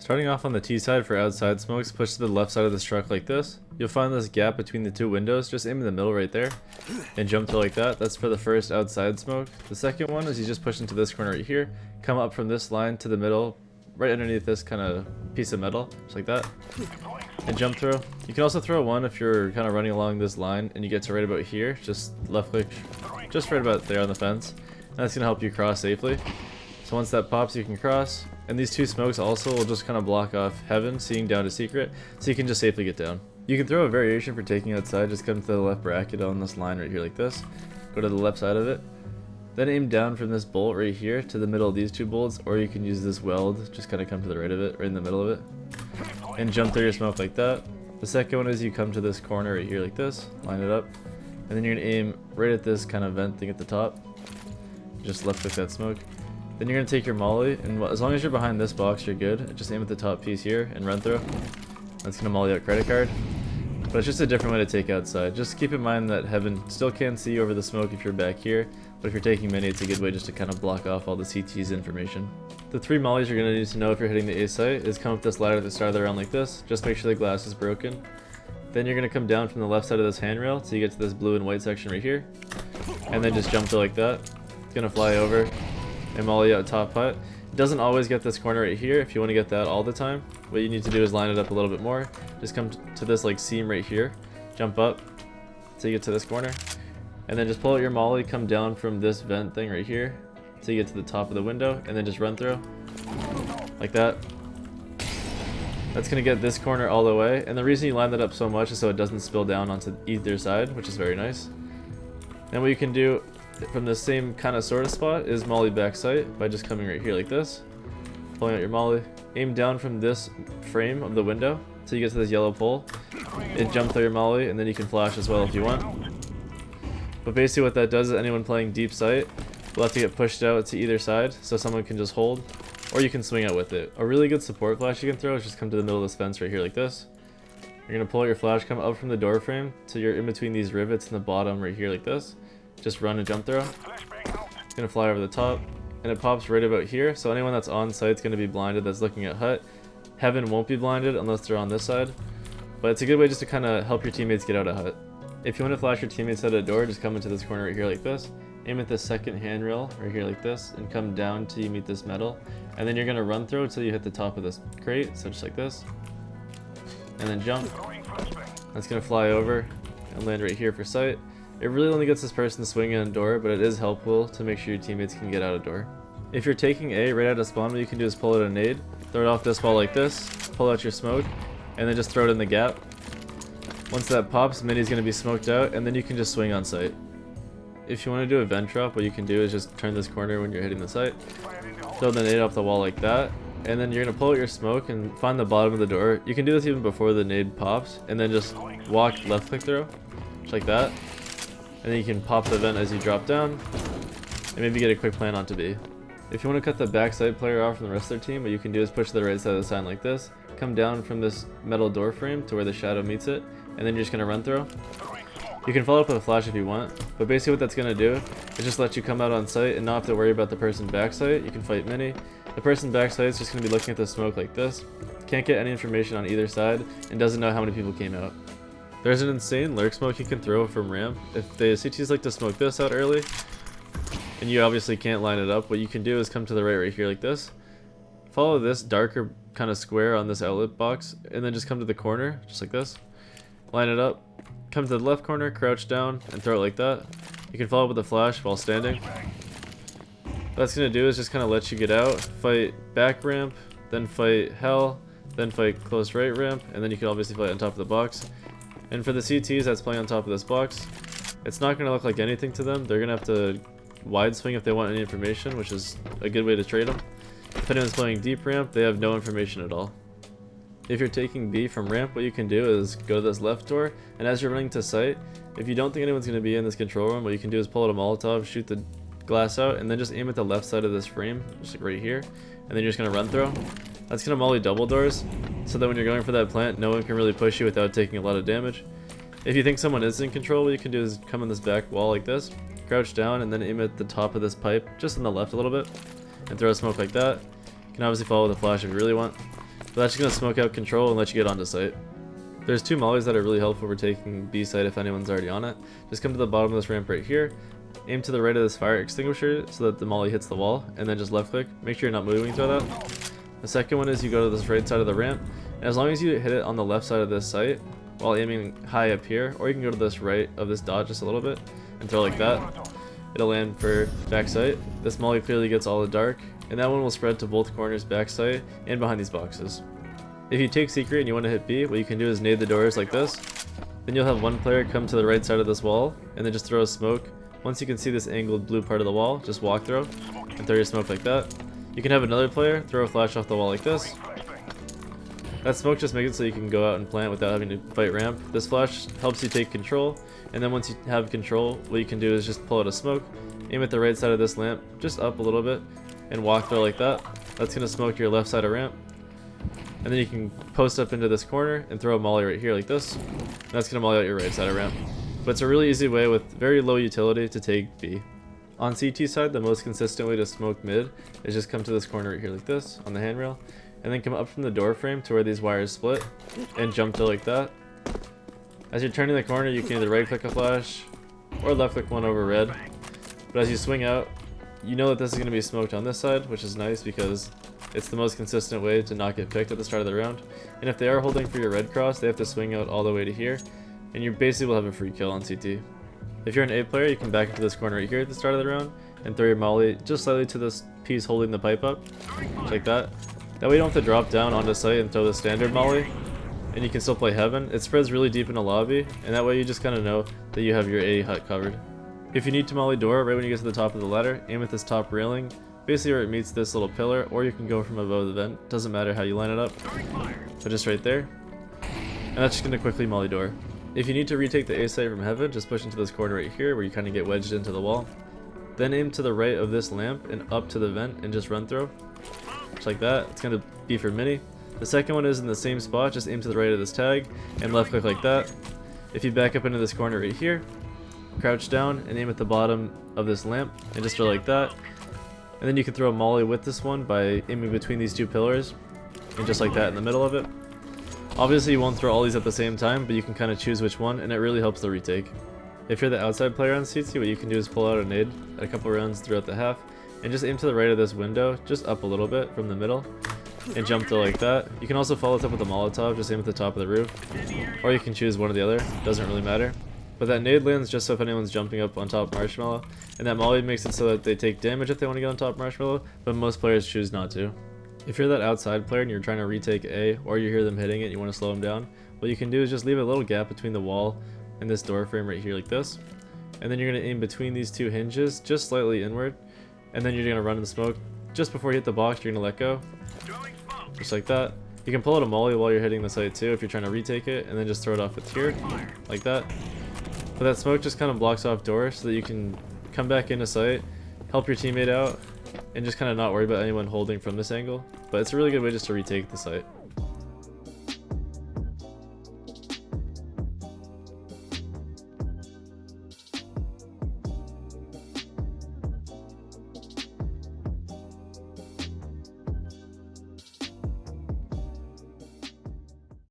Starting off on the T side for outside smokes, push to the left side of this truck like this. You'll find this gap between the two windows, just aim in the middle right there, and jump through like that. That's for the first outside smoke. The second one is you just push into this corner right here, come up from this line to the middle, right underneath this kind of piece of metal, just like that, and jump through. You can also throw one if you're kind of running along this line and you get to right about here, just left click, just right about there on the fence, and that's going to help you cross safely. So once that pops, you can cross. And these two smokes also will just kind of block off heaven, seeing down to secret, so you can just safely get down. You can throw a variation for taking outside, just come to the left bracket on this line right here like this. Go to the left side of it. Then aim down from this bolt right here to the middle of these two bolts, or you can use this weld, just kind of come to the right of it, right in the middle of it. And jump through your smoke like that. The second one is you come to this corner right here like this, line it up. And then you're going to aim right at this kind of vent thing at the top. Just left click that smoke. Then you're going to take your molly, and as long as you're behind this box, you're good. Just aim at the top piece here and run through. That's going to molly out credit card. But it's just a different way to take outside. Just keep in mind that heaven still can see you over the smoke if you're back here, but if you're taking mini, it's a good way just to kind of block off all the CT's information. The three mollies you're going to need to know if you're hitting the A site is come up this ladder at the start of the round like this. Just make sure the glass is broken. Then you're going to come down from the left side of this handrail till you get to this blue and white section right here. And then just jump to like that. It's going to fly over and molly out top hut. It doesn't always get this corner right here. If you want to get that all the time, what you need to do is line it up a little bit more. Just come to this like seam right here, jump up till you get to this corner, and then just pull out your molly, come down from this vent thing right here till you get to the top of the window, and then just run through like that. That's gonna get this corner all the way, and the reason you line that up so much is so it doesn't spill down onto either side, which is very nice. Then what you can do from the same kind of sort of spot is molly back sight by just coming right here like this, pulling out your molly, aim down from this frame of the window till you get to this yellow pole, and jump through your molly, and then you can flash as well if you want. But basically what that does is anyone playing deep sight will have to get pushed out to either side so someone can just hold, or you can swing out with it. A really good support flash you can throw is just come to the middle of this fence right here like this. You're going to pull out your flash, come up from the door frame till you're in between these rivets in the bottom right here like this. Just run and jump throw. It's going to fly over the top, and it pops right about here, so anyone that's on site is going to be blinded that's looking at hut. Heaven won't be blinded unless they're on this side, but it's a good way just to kind of help your teammates get out of hut. If you want to flash your teammates out a door, just come into this corner right here like this, aim at the second handrail right here like this, and come down till you meet this metal, and then you're going to run through until you hit the top of this crate, so just like this, and then jump. That's going to fly over and land right here for sight. It really only gets this person swinging a door, but it is helpful to make sure your teammates can get out of door. If you're taking A right out of spawn, what you can do is pull out a nade, throw it off this wall like this, pull out your smoke, and then just throw it in the gap. Once that pops, mini's going to be smoked out, and then you can just swing on sight. If you want to do a vent drop, what you can do is just turn this corner when you're hitting the sight, throw the nade off the wall like that, and then you're going to pull out your smoke and find the bottom of the door. You can do this even before the nade pops, and then just walk left click through, just like that. And then you can pop the vent as you drop down, and maybe get a quick plan onto B. If you want to cut the backside player off from the rest of their team, what you can do is push to the right side of the sign like this, come down from this metal door frame to where the shadow meets it, and then you're just going to run through. You can follow up with a flash if you want, but basically what that's going to do is just let you come out on site and not have to worry about the person backside. You can fight mini. The person backside is just going to be looking at the smoke like this, can't get any information on either side, and doesn't know how many people came out. There's an insane lurk smoke you can throw from ramp. If the CTs like to smoke this out early, and you obviously can't line it up, what you can do is come to the right here like this. Follow this darker kind of square on this outlet box, and then just come to the corner, just like this. Line it up, come to the left corner, crouch down, and throw it like that. You can follow up with a flash while standing. What that's going to do is just kind of let you get out, fight back ramp, then fight hell, then fight close right ramp, and then you can obviously fight on top of the box. And for the CTs that's playing on top of this box, it's not going to look like anything to them. They're going to have to wide swing if they want any information, which is a good way to trade them. If anyone's playing deep ramp, they have no information at all. If you're taking B from ramp, what you can do is go to this left door, and as you're running to sight, if you don't think anyone's going to be in this control room, what you can do is pull out a Molotov, shoot the glass out, and then just aim at the left side of this frame, just like right here, and then you're just going to run through. That's going to molly double doors, so that when you're going for that plant, no one can really push you without taking a lot of damage. If you think someone is in control, what you can do is come on this back wall like this, crouch down, and then aim at the top of this pipe, just on the left a little bit, and throw a smoke like that. You can obviously follow with a flash if you really want. but that's just going to smoke out control and let you get onto site. There's two mollies that are really helpful for taking B site if anyone's already on it. Just come to the bottom of this ramp right here, aim to the right of this fire extinguisher so that the molly hits the wall, and then just left click. Make sure you're not moving through that. The second one is you go to this right side of the ramp, and as long as you hit it on the left side of this site while aiming high up here, or you can go to this right of this dot just a little bit and throw like that, it'll land for back site. This molly clearly gets all the dark, and that one will spread to both corners, back site and behind these boxes. If you take secret and you want to hit B, what you can do is nade the doors like this. Then you'll have one player come to the right side of this wall and then just throw a smoke. Once you can see this angled blue part of the wall, just walk through and throw your smoke like that. You can have another player throw a flash off the wall like this. That smoke just makes it so you can go out and plant without having to fight ramp. This flash helps you take control, and then once you have control, what you can do is just pull out a smoke, aim at the right side of this lamp, just up a little bit, and walk through like that. That's going to smoke your left side of ramp. And then you can post up into this corner and throw a molly right here like this. And that's going to molly out your right side of ramp. But it's a really easy way with very low utility to take B. On CT side, the most consistent way to smoke mid is just come to this corner right here like this on the handrail, and then come up from the door frame to where these wires split and jump to like that. As you're turning the corner, you can either right click a flash or left click one over red. But as you swing out, you know that this is going to be smoked on this side, which is nice because it's the most consistent way to not get picked at the start of the round. And if they are holding for your red cross, they have to swing out all the way to here, and you basically will have a free kill on CT. If you're an A player, you can back into this corner right here at the start of the round and throw your molly just slightly to this piece holding the pipe up, just like that. That way you don't have to drop down onto site and throw the standard molly, and you can still play heaven. It spreads really deep in the lobby, and that way you just kind of know that you have your A hut covered. If you need to molly door, right when you get to the top of the ladder, aim at this top railing, basically where it meets this little pillar, or you can go from above the vent. Doesn't matter how you line it up, but just right there. And that's just going to quickly molly door. If you need to retake the A site from heaven, just push into this corner right here where you kind of get wedged into the wall. Then aim to the right of this lamp and up to the vent and just run through. Just like that. It's going to be for mini. The second one is in the same spot, just aim to the right of this tag and left click like that. If you back up into this corner right here, crouch down and aim at the bottom of this lamp and just throw like that. And then you can throw a molly with this one by aiming between these two pillars and just like that in the middle of it. Obviously you won't throw all these at the same time, but you can kind of choose which one, and it really helps the retake. If you're the outside player on CT, what you can do is pull out a nade at a couple rounds throughout the half and just aim to the right of this window, just up a little bit from the middle, and jump to like that. You can also follow it up with a Molotov, just aim at the top of the roof, or you can choose one or the other, doesn't really matter. But that nade lands just so if anyone's jumping up on top Marshmallow, and that molly makes it so that they take damage if they want to get on top Marshmallow, but most players choose not to. If you're that outside player and you're trying to retake A, or you hear them hitting it and you want to slow them down, what you can do is just leave a little gap between the wall and this door frame right here like this, and then you're going to aim between these two hinges just slightly inward, and then you're going to run in the smoke. Just before you hit the box, you're going to let go, just like that. You can pull out a molly while you're hitting the site too if you're trying to retake it, and then just throw it off with here, like that. But that smoke just kind of blocks off door so that you can come back into sight, help your teammate out, and just kind of not worry about anyone holding from this angle. But it's a really good way just to retake the site.